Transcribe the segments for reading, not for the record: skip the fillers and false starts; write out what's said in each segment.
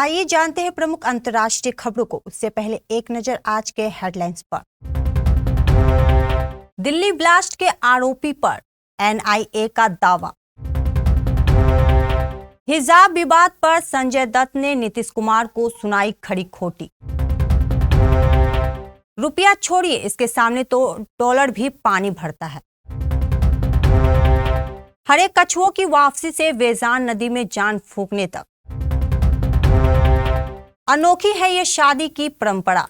आइए जानते हैं प्रमुख अंतर्राष्ट्रीय खबरों को। उससे पहले एक नजर आज के हेडलाइंस पर। दिल्ली ब्लास्ट के आरोपी पर एनआईए का दावा। हिजाब विवाद पर संजय दत्त ने नीतीश कुमार को सुनाई खरी खोटी। रुपया छोड़िए, इसके सामने तो डॉलर भी पानी भरता है। हरे कछुओं की वापसी से वेजान नदी में जान फूंकने तक। अनोखी है ये शादी की परंपरा।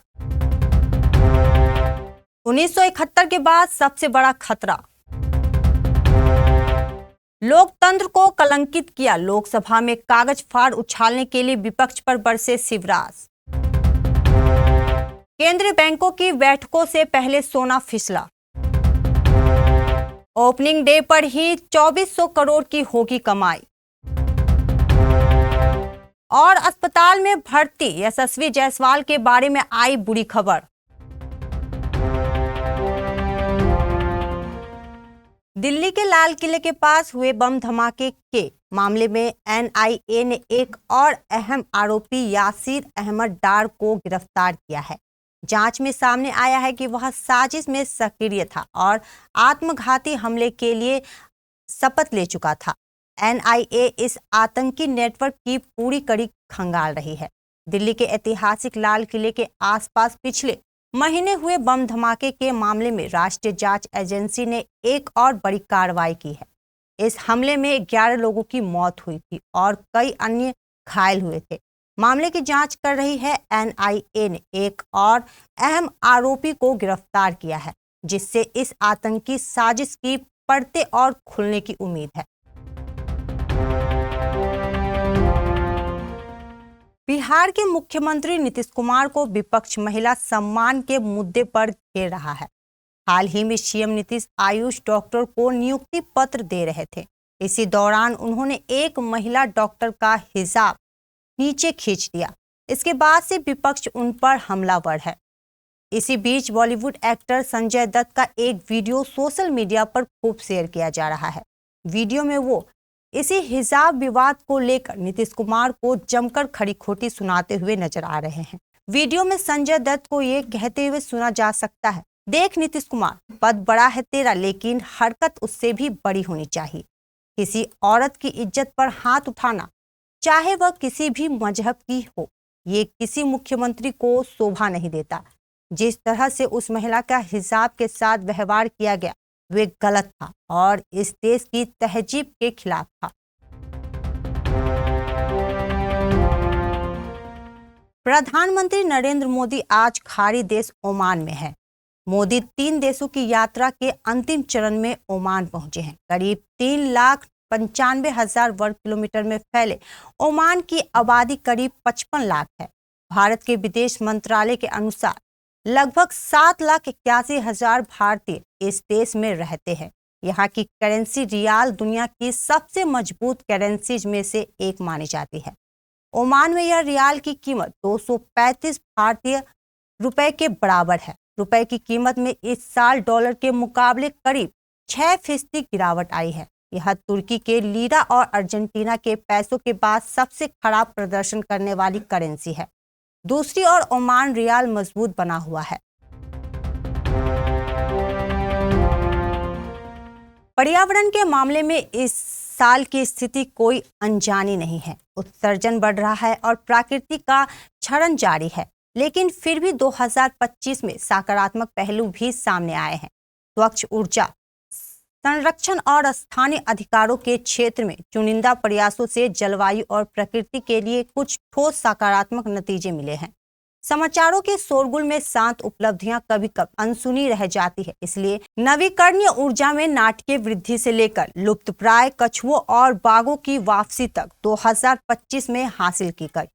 1971 के बाद सबसे बड़ा खतरा। लोकतंत्र को कलंकित किया, लोकसभा में कागज फाड़ उछालने के लिए विपक्ष पर बरसे शिवराज। केंद्रीय बैंकों की बैठकों से पहले सोना फिसला। ओपनिंग डे पर ही 2400 करोड़ की होगी कमाई। और अस्पताल में भर्ती यशस्वी जायसवाल के बारे में आई बुरी खबर। दिल्ली के लाल किले के पास हुए बम धमाके के मामले में एनआईए ने एक और अहम आरोपी यासिर अहमद डार को गिरफ्तार किया है। जांच में सामने आया है कि वह साजिश में सक्रिय था और आत्मघाती हमले के लिए शपथ ले चुका था। एनआईए इस आतंकी नेटवर्क की पूरी कड़ी खंगाल रही है। दिल्ली के ऐतिहासिक लाल किले के आसपास पिछले महीने हुए बम धमाके के मामले में राष्ट्रीय जांच एजेंसी ने एक और बड़ी कार्रवाई की है। इस हमले में 11 लोगों की मौत हुई थी और कई अन्य घायल हुए थे। मामले की जांच कर रही है एनआईए ने एक और अहम आरोपी को गिरफ्तार किया है, जिससे इस आतंकी साजिश की परतें और खुलने की उम्मीद है। बिहार के मुख्यमंत्री नीतीश कुमार को विपक्ष महिला सम्मान के मुद्दे पर घेर रहा है। हाल ही में सीएम नीतीश आयुष डॉक्टर को नियुक्ति पत्र दे रहे थे। इसी दौरान उन्होंने एक महिला डॉक्टर का हिजाब नीचे खींच दिया। इसके बाद से विपक्ष उन पर हमलावर है। इसी बीच बॉलीवुड एक्टर संजय दत्त का एक वीडियो सोशल मीडिया पर खूब शेयर किया जा रहा है। वीडियो में वो इसी हिजाब विवाद को लेकर नीतीश कुमार को जमकर खरी खोटी सुनाते हुए नजर आ रहे हैं। वीडियो में संजय दत्त को ये कहते हुए सुना जा सकता है, देख नीतीश कुमार, पद बड़ा है तेरा, लेकिन हरकत उससे भी बड़ी होनी चाहिए। किसी औरत की इज्जत पर हाथ उठाना, चाहे वह किसी भी मजहब की हो, ये किसी मुख्यमंत्री को शोभा नहीं देता। जिस तरह से उस महिला का हिजाब के साथ व्यवहार किया गया वे गलत था और इस देश की तहजीब के खिलाफ था। प्रधानमंत्री नरेंद्र मोदी आज खाड़ी देश ओमान में है। मोदी 3 देशों की यात्रा के अंतिम चरण में ओमान पहुंचे हैं। करीब 3,95,000 वर्ग किलोमीटर में फैले ओमान की आबादी करीब 55 लाख है। भारत के विदेश मंत्रालय के अनुसार लगभग 7,81,000 भारतीय इस देश में रहते हैं। यहाँ की करेंसी रियाल दुनिया की सबसे मजबूत करेंसीज में से एक मानी जाती है। ओमान में यह रियाल की कीमत 235 भारतीय रुपए के बराबर है। रुपए की कीमत में इस साल डॉलर के मुकाबले करीब 6% गिरावट आई है। यह तुर्की के लीरा और अर्जेंटीना के पैसों के बाद सबसे खराब प्रदर्शन करने वाली करेंसी है। दूसरी ओर ओमान रियाल मजबूत बना हुआ है। पर्यावरण के मामले में इस साल की स्थिति कोई अनजानी नहीं है। उत्सर्जन बढ़ रहा है और प्रकृति का क्षरण जारी है, लेकिन फिर भी 2025 में सकारात्मक पहलू भी सामने आए हैं। स्वच्छ ऊर्जा संरक्षण और स्थानीय अधिकारों के क्षेत्र में चुनिंदा प्रयासों से जलवायु और प्रकृति के लिए कुछ ठोस सकारात्मक नतीजे मिले हैं। समाचारों के शोरगुल में शांत उपलब्धियां कभी कभी अनसुनी रह जाती है। इसलिए नवीकरणीय ऊर्जा में नाटकीय वृद्धि से लेकर लुप्तप्राय कछुओं और बाघों की वापसी तक 2025 में हासिल की गई।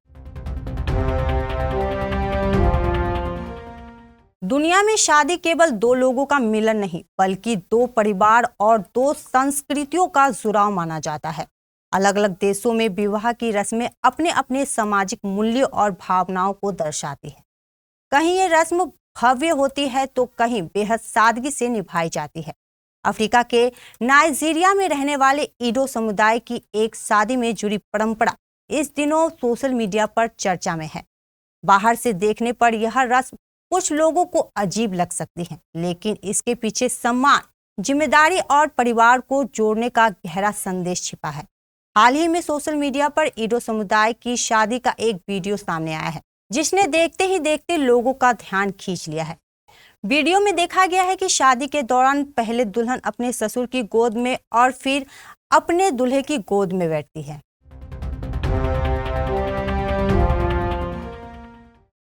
दुनिया में शादी केवल 2 लोगों का मिलन नहीं, बल्कि 2 परिवार और 2 संस्कृतियों का जुड़ाव माना जाता है। अलग अलग देशों में विवाह की रस्में अपने अपने सामाजिक मूल्यों और भावनाओं को दर्शाती है। कहीं ये रस्म भव्य होती है तो कहीं बेहद सादगी से निभाई जाती है। अफ्रीका के नाइजीरिया में रहने वाले ईडो समुदाय की एक शादी में जुड़ी परंपरा इस दिनों सोशल मीडिया पर चर्चा में है। बाहर से देखने पर यह रस्म कुछ लोगों को अजीब लग सकती है, लेकिन इसके पीछे सम्मान, जिम्मेदारी और परिवार को जोड़ने का गहरा संदेश छिपा है। हाल ही में सोशल मीडिया पर ईडो समुदाय की शादी का एक वीडियो सामने आया है, जिसने देखते ही देखते लोगों का ध्यान खींच लिया है। वीडियो में देखा गया है कि शादी के दौरान पहले दुल्हन अपने ससुर की गोद में और फिर अपने दूल्हे की गोद में बैठती है।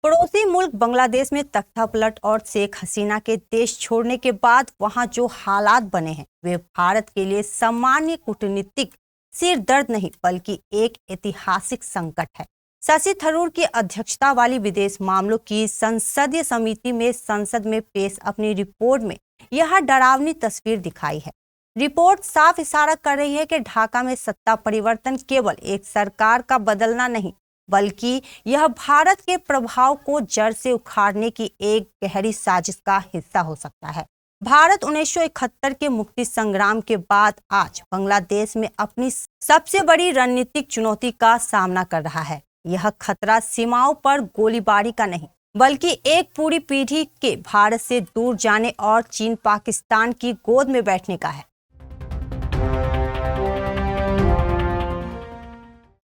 पड़ोसी मुल्क बांग्लादेश में तख्तापलट और शेख हसीना के देश छोड़ने के बाद वहां जो हालात बने हैं, वे भारत के लिए सामान्य कूटनीतिक सिर दर्द नहीं बल्कि एक ऐतिहासिक संकट है। शशि थरूर की अध्यक्षता वाली विदेश मामलों की संसदीय समिति में संसद में पेश अपनी रिपोर्ट में यह डरावनी तस्वीर दिखाई है। रिपोर्ट साफ इशारा कर रही है कि ढाका में सत्ता परिवर्तन केवल एक सरकार का बदलना नहीं, बल्कि यह भारत के प्रभाव को जड़ से उखाड़ने की एक गहरी साजिश का हिस्सा हो सकता है। भारत 1971 के मुक्ति संग्राम के बाद आज बांग्लादेश में अपनी सबसे बड़ी रणनीतिक चुनौती का सामना कर रहा है। यह खतरा सीमाओं पर गोलीबारी का नहीं, बल्कि एक पूरी पीढ़ी के भारत से दूर जाने और चीन पाकिस्तान की गोद में बैठने का है।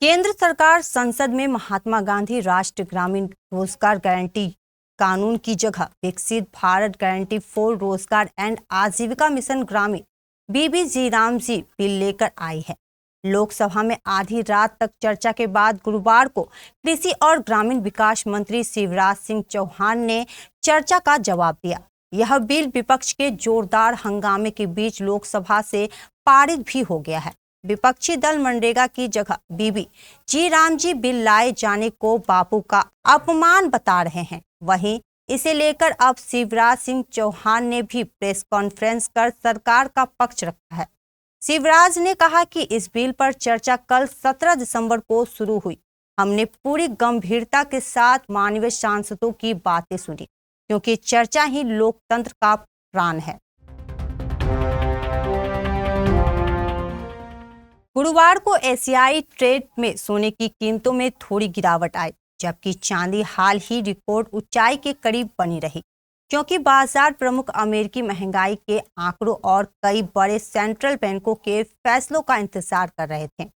केंद्र सरकार संसद में महात्मा गांधी राष्ट्रीय ग्रामीण रोजगार गारंटी कानून की जगह विकसित भारत गारंटी फॉर रोजगार एंड आजीविका मिशन ग्रामीण बीबीजी रामजी बिल लेकर आई है। लोकसभा में आधी रात तक चर्चा के बाद गुरुवार को कृषि और ग्रामीण विकास मंत्री शिवराज सिंह चौहान ने चर्चा का जवाब दिया। यह बिल विपक्ष के जोरदार हंगामे के बीच लोकसभा से पारित भी हो गया है। विपक्षी दल मनरेगा की जगह बीबीजी रामजी बिल लाए जाने को बापू का अपमान बता रहे हैं। वहीं इसे लेकर अब शिवराज सिंह चौहान ने भी प्रेस कॉन्फ्रेंस कर सरकार का पक्ष रखा है। शिवराज ने कहा कि इस बिल पर चर्चा कल 17 दिसंबर को शुरू हुई। हमने पूरी गंभीरता के साथ माननीय सांसदों की बातें सुनी, क्योंकि चर्चा ही लोकतंत्र का प्राण है। गुरुवार को एशियाई ट्रेड में सोने की कीमतों में थोड़ी गिरावट आई, जबकि चांदी हाल ही रिकॉर्ड ऊंचाई के करीब बनी रही, क्योंकि बाजार प्रमुख अमेरिकी महंगाई के आंकड़ों और कई बड़े सेंट्रल बैंकों के फैसलों का इंतजार कर रहे थे।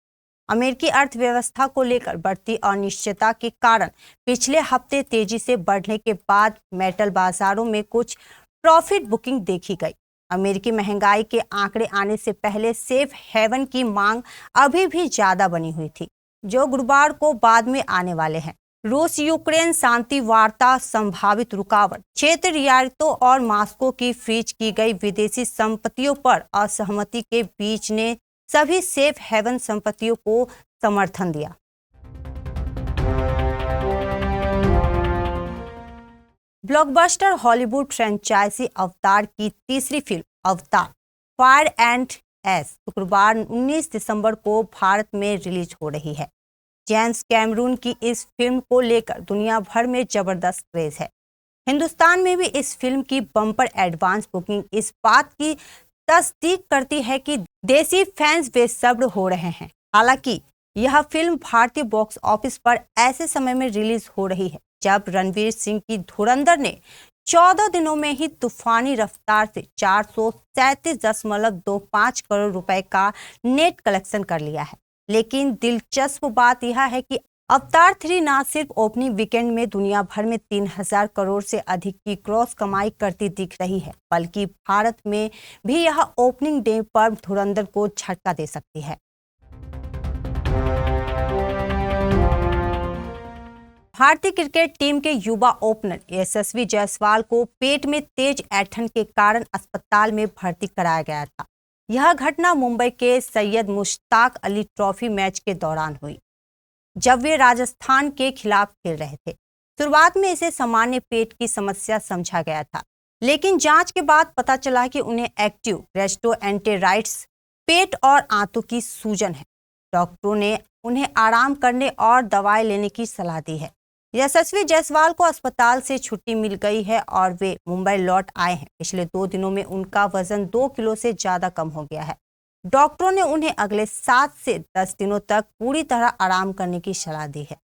अमेरिकी अर्थव्यवस्था को लेकर बढ़ती अनिश्चितता के कारण पिछले हफ्ते तेजी से बढ़ने के बाद मेटल बाजारों में कुछ प्रॉफिट बुकिंग देखी गई। अमेरिकी महंगाई के आंकड़े आने से पहले सेफ हेवन की मांग अभी भी ज्यादा बनी हुई थी, जो गुरुवार को बाद में आने वाले हैं। रूस यूक्रेन शांति वार्ता संभावित रुकावट, क्षेत्र रियायतों और मास्को की फ्रीज की गई विदेशी संपत्तियों पर असहमति के बीच ने सभी सेफ हेवन संपत्तियों को समर्थन दिया। ब्लॉकबस्टर हॉलीवुड फ्रेंचाइजी अवतार की तीसरी फिल्म अवतार फायर एंड एस शुक्रवार 19 दिसंबर को भारत में रिलीज हो रही है। जेम्स कैमरून की इस फिल्म को लेकर दुनिया भर में जबरदस्त क्रेज है। हिंदुस्तान में भी इस फिल्म की बम्पर एडवांस बुकिंग इस बात की तस्दीक करती है कि देसी फैंस बेसब्र हो रहे हैं। हालांकि यह फिल्म भारतीय बॉक्स ऑफिस पर ऐसे समय में रिलीज हो रही है जब रणवीर सिंह की धुरंधर ने 14 दिनों में ही तूफानी रफ्तार से 437.25 करोड़ रुपए का नेट कलेक्शन कर लिया है। लेकिन दिलचस्प बात यह है कि अवतार 3 न सिर्फ ओपनिंग वीकेंड में दुनिया भर में 3000 करोड़ से अधिक की ग्रॉस कमाई करती दिख रही है, बल्कि भारत में भी यह ओपनिंग डे पर धुरंधर को झटका दे सकती है। भारतीय क्रिकेट टीम के युवा ओपनर यशस्वी जायसवाल को पेट में तेज ऐंठन के कारण अस्पताल में भर्ती कराया गया था। यह घटना मुंबई के सैयद मुश्ताक अली ट्रॉफी मैच के दौरान हुई, जब वे राजस्थान के खिलाफ खेल रहे थे। शुरुआत में इसे सामान्य पेट की समस्या समझा गया था, लेकिन जांच के बाद पता चला कि उन्हें एक्टिव गैस्ट्रोएंटेराइटिस, पेट और आंतों की सूजन है। डॉक्टरों ने उन्हें आराम करने और दवाएं लेने की सलाह दी है। यशस्वी जायसवाल को अस्पताल से छुट्टी मिल गई है और वे मुंबई लौट आए हैं। पिछले 2 दिनों में उनका वजन 2 किलो से ज्यादा कम हो गया है। डॉक्टरों ने उन्हें अगले 7 से 10 दिनों तक पूरी तरह आराम करने की सलाह दी है।